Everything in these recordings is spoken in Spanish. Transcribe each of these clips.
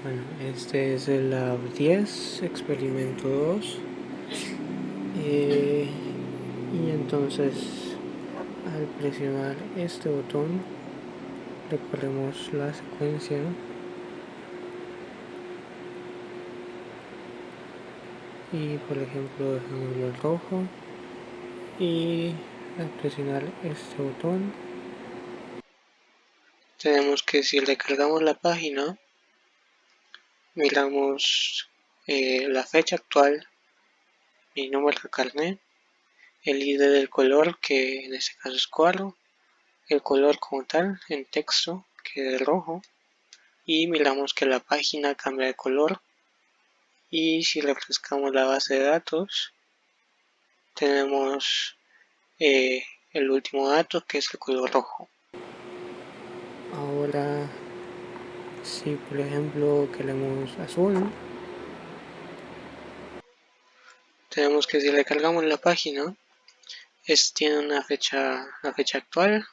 Bueno, este es el Lab 10, experimento 2. Y entonces, al presionar este botón, recorremos la secuencia. Y por ejemplo, dejamos el rojo. Y al presionar este botón, tenemos que si recargamos la página, miramos la fecha actual, mi número de carnet, el ID del color, que en este caso es cuadro, el color como tal, en texto, que es rojo, y miramos que la página cambia de color. Y si refrescamos la base de datos, tenemos el último dato, que es el color rojo. Ahora, si por ejemplo queremos azul, tenemos que si recargamos la página, tiene una la fecha actual,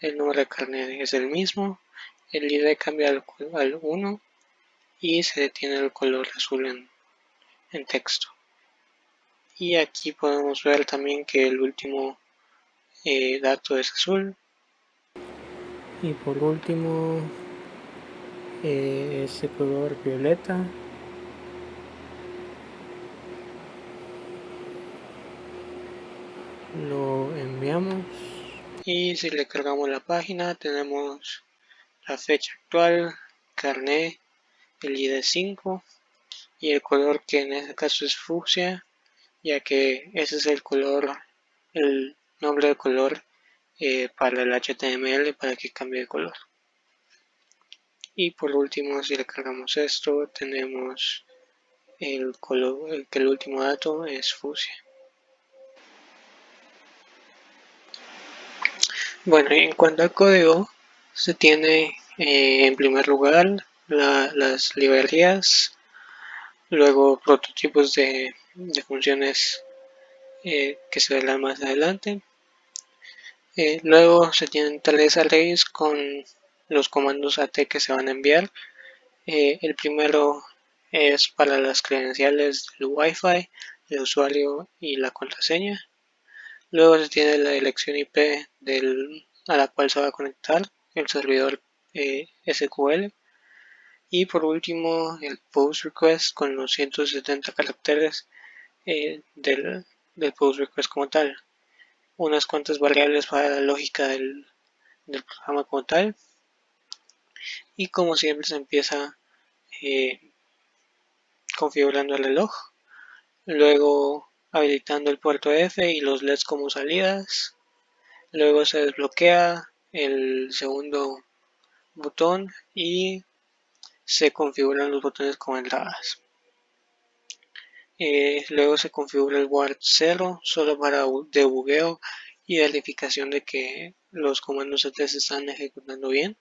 el número de carnet es el mismo, el ID cambia al 1 y se detiene el color azul en texto. Y aquí podemos ver también que el último dato es azul. Y por último, este color violeta. Lo enviamos. Y si le cargamos la página, tenemos la fecha actual, carnet, el ID 5 y el color, que en este caso es fucsia, ya que ese es el nombre de color para el HTML para que cambie de color. Y por último, si le cargamos esto, tenemos el color, que el último dato es fucsia. Bueno, en cuanto al código, se tiene en primer lugar las librerías, luego prototipos de funciones que se verán más adelante. Luego se tienen tres arrays con los comandos AT que se van a enviar. El primero es para las credenciales del Wi-Fi, el usuario y la contraseña. Luego se tiene la dirección IP a la cual se va a conectar el servidor SQL. Y por último, el post request con los 170 caracteres del post request como tal. Unas cuantas variables para la lógica del programa como tal. Y como siempre se empieza eh, configurando el reloj. Luego habilitando el puerto F y los LEDs como salidas. Luego se desbloquea el segundo botón y se configuran los botones como entradas. Luego se configura el ward 0 solo para debugueo y verificación de que los comandos AT se están ejecutando bien.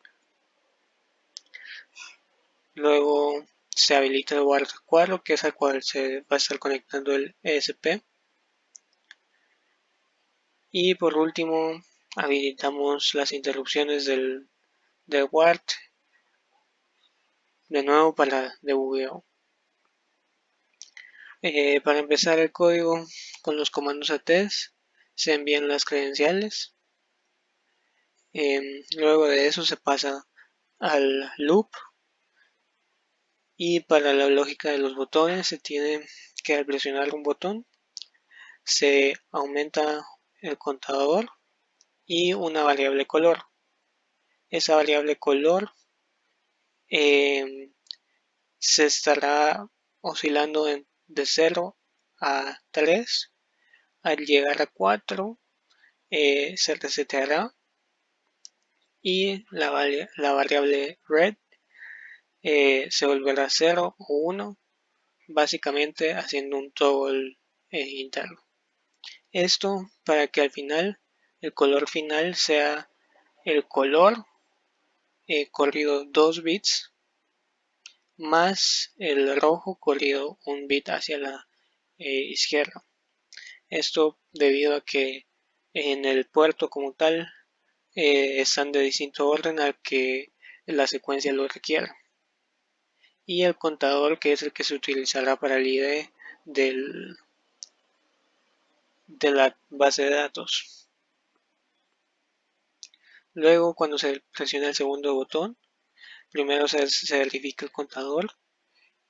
Luego se habilita el ward 4, que es al cual se va a estar conectando el ESP. Y por último habilitamos las interrupciones del ward de nuevo para debugueo. Para empezar el código con los comandos AT se envían las credenciales. Luego de eso se pasa al loop, y para la lógica de los botones se tiene que al presionar un botón se aumenta el contador y una variable color. Esa variable color se estará oscilando de 0 a 3. Al llegar a 4 se reseteará y la variable red se volverá 0 o 1, básicamente haciendo un toggle interno. Esto para que al final el color final sea el color corrido 2 bits más el rojo corrido 1 bit hacia la izquierda. Esto debido a que en el puerto como tal están de distinto orden al que la secuencia lo requiera. y el contador, que es el que se utilizará para el ID de la base de datos. Luego, cuando se presiona el segundo botón, primero se verifica el contador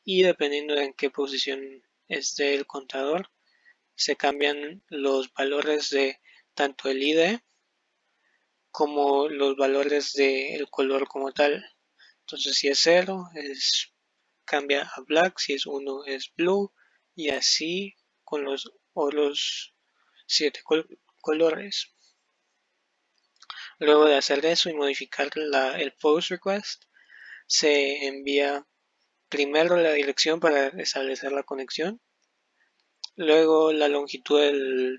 y dependiendo de en qué posición esté el contador, se cambian los valores de tanto el ID como los valores del color como tal. Entonces si es 0 cambia a black, si es 1 es blue y así con los otros 7 colores. Luego de hacer eso y modificar el post request, se envía primero la dirección para establecer la conexión, luego la longitud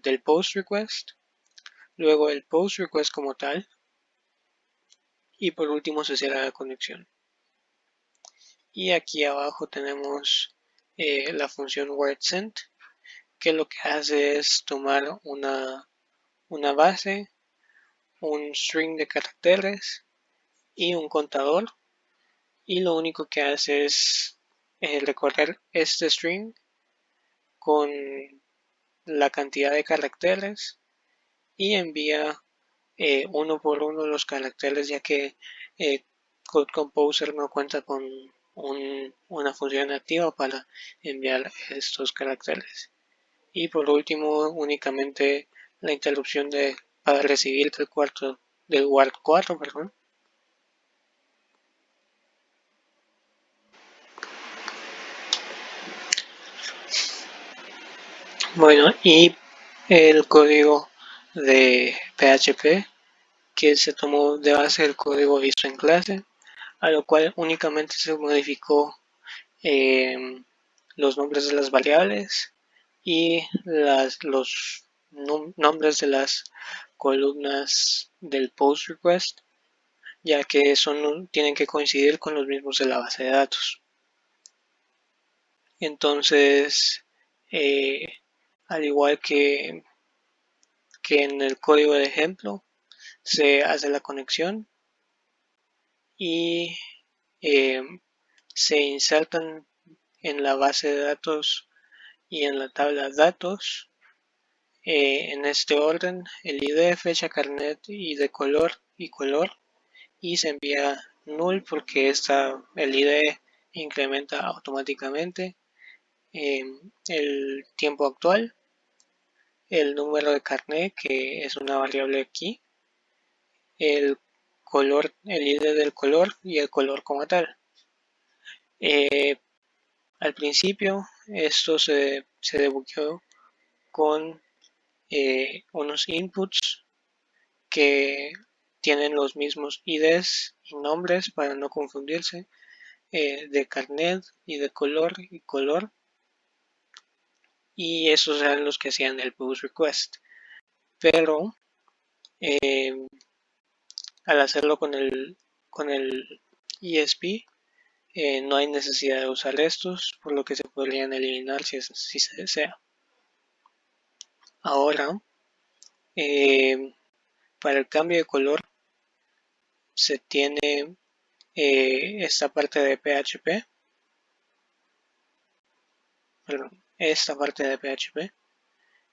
del post request, luego el post request como tal y por último se cierra la conexión. Y aquí abajo tenemos la función wordSend, que lo que hace es tomar una base, un string de caracteres y un contador, y lo único que hace es recorrer este string con la cantidad de caracteres y envía uno por uno los caracteres, ya que Code Composer no cuenta con una función activa para enviar estos caracteres. Y por último, únicamente la interrupción para recibir del ward 4, perdón. Bueno, y el código de PHP que se tomó de base el código visto en clase, a lo cual únicamente se modificó los nombres de las variables y los nombres de las columnas del post request, ya que tienen que coincidir con los mismos de la base de datos. Entonces, eh, al igual que en el código de ejemplo, se hace la conexión y eh, se insertan en la base de datos y en la tabla datos en este orden el ID, fecha, carnet y de color y se envía null porque el ID incrementa automáticamente el tiempo actual, el número de carnet que es una variable aquí, el color, el ID del color y el color como tal. Al principio esto se debugueó con unos inputs que tienen los mismos IDs y nombres para no confundirse, de carnet y de color y color, y esos eran los que hacían el push request. Pero al hacerlo con el ESP, no hay necesidad de usar estos, por lo que se podrían eliminar si se desea. Ahora, para el cambio de color se tiene esta parte de PHP,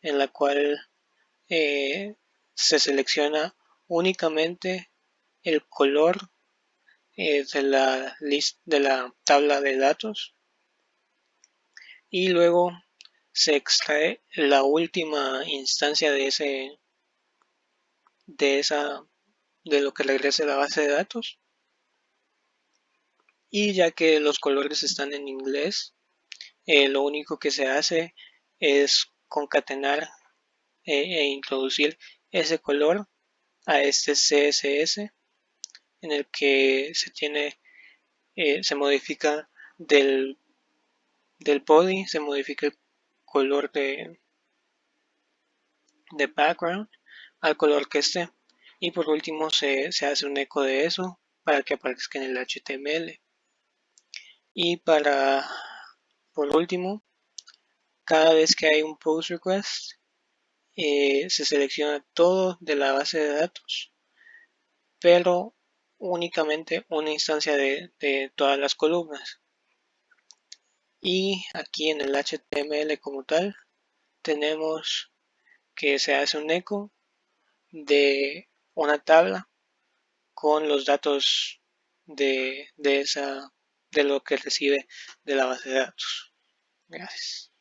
en la cual se selecciona únicamente el color de la tabla de datos y luego se extrae la última instancia de lo que regrese la base de datos, y ya que los colores están en inglés, lo único que se hace es concatenar e introducir ese color a este CSS en el que se modifica del body, se modifica el color de background al color que esté, y por último se hace un eco de eso para que aparezca en el HTML. Y por último, cada vez que hay un post request, se selecciona todo de la base de datos, pero únicamente una instancia de todas las columnas. Y aquí en el HTML como tal tenemos que se hace un eco de una tabla con los datos de lo que recibe de la base de datos. Gracias.